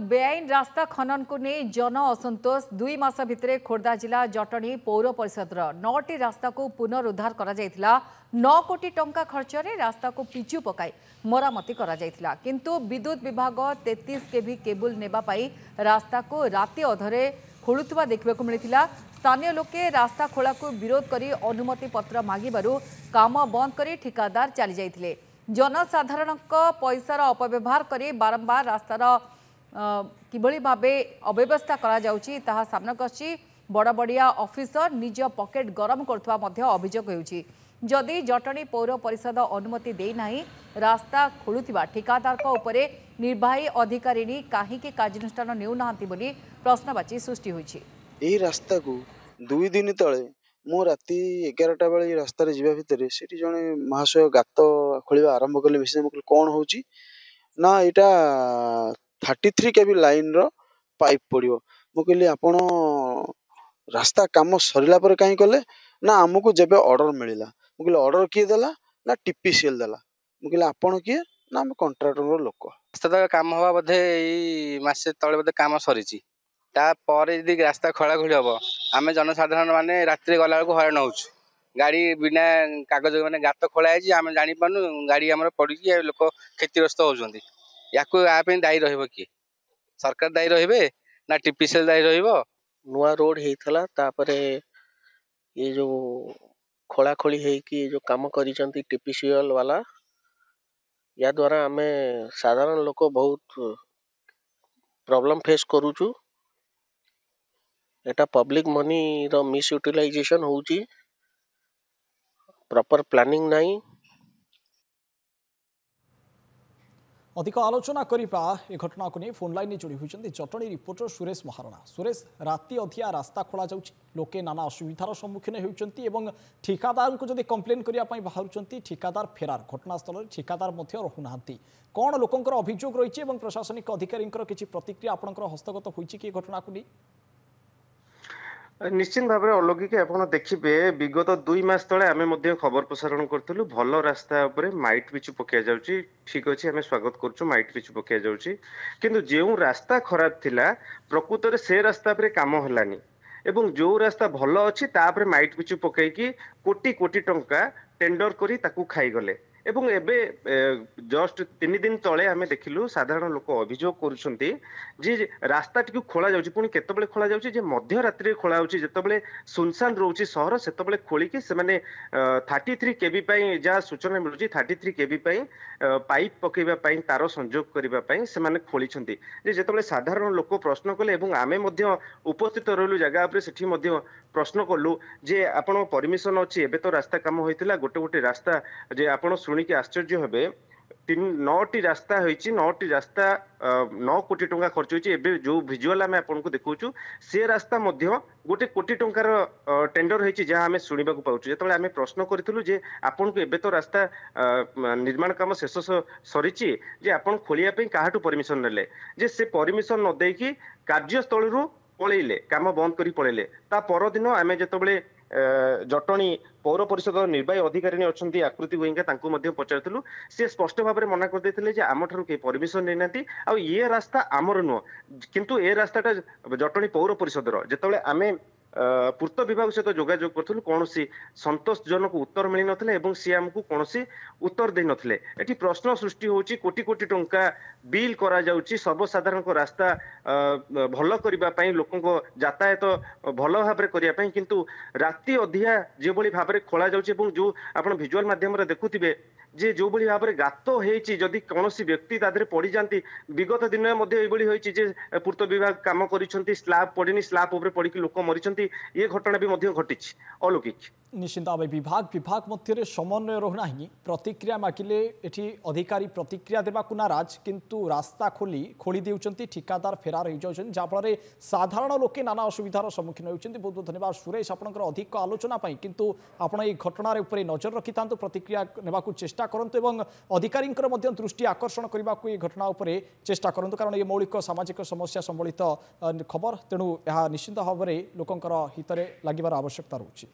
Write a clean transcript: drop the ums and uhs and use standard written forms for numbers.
बेआईन रास्ता खनन को नहीं जन असंतोष 2 मास भितर खोर्धा जिला जटणी पौर परिषद 9टी रास्ता को पुनरुद्धार करा 9 कोटी टंका खर्च रे रास्ता को पिचु पकाई मरामती करा किंतु विद्युत विभाग 33 केवी केबुल नेबा पाई रास्ता को राति अधरे खोलुवा देखा मिलता। स्थानीय लोके रास्ता खोला को विरोध करी अनुमति पत्र मागिबारु काम बंद करी ठिकादार चली जाइथिले। जनसाधारण पैसार अपव्यवहार करी बारंबार रास्तार किभली भाबे अव्यवस्था करा जाउची ताहा सामनाक आछि। बड़ बड़िया ऑफिसर निज पॉकेट गरम करथवा मध्य अभियोग हेउची। जदि जटणी पौर परिषद अनुमति दे नाही रास्ता खोलुथिबा ठिकादार को उपरे निर्वाही अधिकारी काहीकि कार्यानुष्ठान नेउ नाहंती बोली प्रश्नवाची सृष्टि होईची। यही रास्ता को 2 दिन तले मो राति 11टा बेले रास्ता जीवा भितर से जड़े महाशय गात खोलिया आरंभ कले विशेष कौन हो ना यहाँ 33 केवी लाइन रो पाइप पड़ो। मु कहली आपण रास्ता काम सरला पर कहीं कले ना आमको जब ऑर्डर मिलला मु कहली ऑर्डर किए देला ना टीपीसीएल देला मु कहली आपण किए ना आम कंट्राक्टर लोक रास्ता काम हवा बोधे मसे तले बोधे काम सरी तापर यदि रास्ता खोला खोली हम आम जनसाधारण मैंने राति गला बेलू हईराण हो गाड़ी बिना कागज मैंने गात खोला आम जापारू गाड़ी आम पड़ी लोक क्षतिग्रस्त होती या दायी किए सरकार दायी रे ना टीपीसीएल दायी नुआ रोड होता तापर ये जो खोला खोली है जो काम करी टीपीसीएल वाला या द्वारा आम साधारण लोक बहुत प्रॉब्लम फेस करूचु। एटा पब्लिक मनी रो मिस यूटिलाइजेशन होउची प्रॉपर प्लानिंग नहीं। अधिक आलोचना करिपा ए घटना को नहीं फोन लाइन जोड़ी होती जटणी रिपोर्टर सुरेश महारणा। सुरेश राति अधिया रास्ता खोला जाउची लोके नाना असुविधार सम्मुखीन होउचंती एवं ठिकादार को जदि कंप्लेन करिया पई बाहरुचंती ठिकादार फेरार घटनास्थल ठिकादार मध्य रहुनाहांती कौन लोकंकर अभियोग रही एवं प्रशासनिक अधिकारी किसी प्रतिक्रिया आपनकर हस्तगत होईची कि घटना को नहीं निश्चित भाव में अलौकिक आप देखिए विगत 2 मास तले आम खबर प्रसारण करूँ भल रास्ता उपरे माइट पिचु पकड़ जाऊँगी ठीक अच्छे आम स्वागत करुँ माइट पिचु पकड़ जाऊँगी किंतु जो रास्ता खराब थिला प्रकृत में से रास्ता पर काम हलानी एवं जो रास्ता भल अच्छी तापर माइट पिचु पकईकी कोटी कोटी टंका टेंडर करी ताकू खाईगले एवं एबे जस्ट 3 दिन तले आम देखिलु साधारण लोक अभियोग करुछंती जे रास्ता टी खोला जाउची पुनी केतबेले खोला जाउची जे मध्य रात्रि खोला जाउची जेतबेले सुनसान रहउची शहर सेतबेले खोलिकी से माने 33 केबी पई जा सूचना मिलुची 33 केबी पई पाइप पकेबा पई तार संयोग करिबा पई से माने खोलिछंती जे जेतबेले साधारण लोक प्रश्न कले एवं आमे मध्य उपस्थित रहलु जगह उपरे सेठी मध्य प्रश्न कलु जे आपण परमिशन अछि एबे तो रास्ता काम होइतिला गोटे गोटे रास्ता जे आपण शुणिकी आश्चर्य हे 9टी रास्ता होइछि 9टी रास्ता 9 कोटी टंका खर्च होइछि एबे जो विजुअल आमे आपनको देखौछु से रास्ता मध्य गोटे कोटी टंकार टेंडर होइछि जहा आमे सुनिबा को पाउछु। जेतबेले आमे प्रश्न करिथिलु जे आपनको एबे तो रास्ता निर्माण काम शेष सरिछि जे आपण खोलिया पे काहाटू परमिशन नेले जे से परमिशन न देकी कार्यस्थल रु पळैले काम बंद करी पळैले ता परदिन आमे जेतबेले जटणी पौर परिषद निर्वाही अधिकारी अच्छा आकृति गोइंका तांको मध्य पचारथिलु से स्पष्ट भाव में मना कर देथिले जे आम ठारू के परमिशन नै नाती आ ये रास्ता आमर नुह किंतु ए रास्ताटा जटणी पौर परिषद रो जेतबेले आमे पूर्त विभाग सहित जोगाजोग करूँ कौन संतोषजनक उत्तर मिल नथिले एवं सी आमको कौन उत्तर दे नथिले। एटी प्रश्न सृष्टि होची कोटी कोटी टंका बिल करा जाउची सर्वसाधारण को रास्ता भल करिबा पई लोकंको यातायात भल भाव करिया पई किंतु राति अधिया जे भली भाव में खोला जाउची एवं जो आपण विजुअल माध्यम रे देखुथिबे जे जो भली भाव में गात होईची जदि कौनसी व्यक्ति तादरे पड़ी जाती विगत दिन मध्य एभली होईची जे पूर्त विभाग काम करिसंती स्लैब पड़िनी स्लैब ऊपर पड़िकी लोक मरिसंती ये घटना भी मध्य घटिछि अलौकिक। निश्चित भाव विभाग मध्य समन्वय रहुना प्रतिक्रिया मागिले एठी अधिकारी प्रतिक्रिया देवा नाराज किंतु रास्ता खोली देउचंती ठिकादार फेरार हो जाउछन जाफल साधारण लोके नाना असुविधार सम्मुखीन होउछंती। बहुत बहुत धन्यवाद सुरेश आपनकर अधिक आलोचना पाई किंतु आपण ए घटनार उपरे नजर रखितांतु प्रतिक्रिया नेबाकू चेष्टा करंतु एवं अधिकारींकर मध्य दृष्टि आकर्षण करने घटना उपरे चेष्टा करंतु कारण ये मौलिक सामाजिक समस्या संबलित खबर तेणु यह निश्चित भाव में लोकंकर हितरे लागिबार आवश्यकता रहुछि।